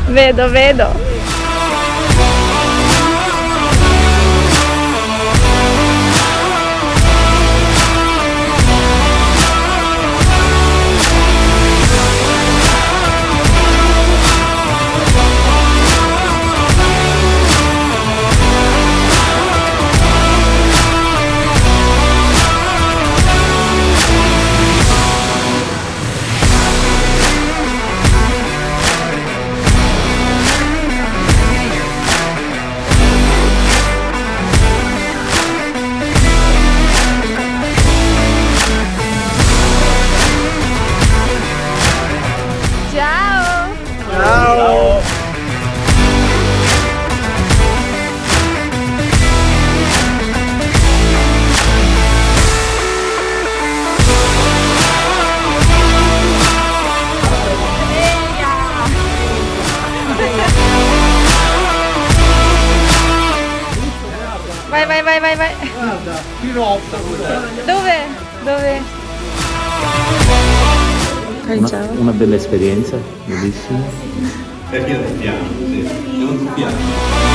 Vedo, vedo. Ciao! Ciao! Vai, vai, vai, vai, vai. Guarda, pirofta. Dove? Dove? Ciao. Una bella esperienza, bellissima. Perché è un piano, sì, è un piano.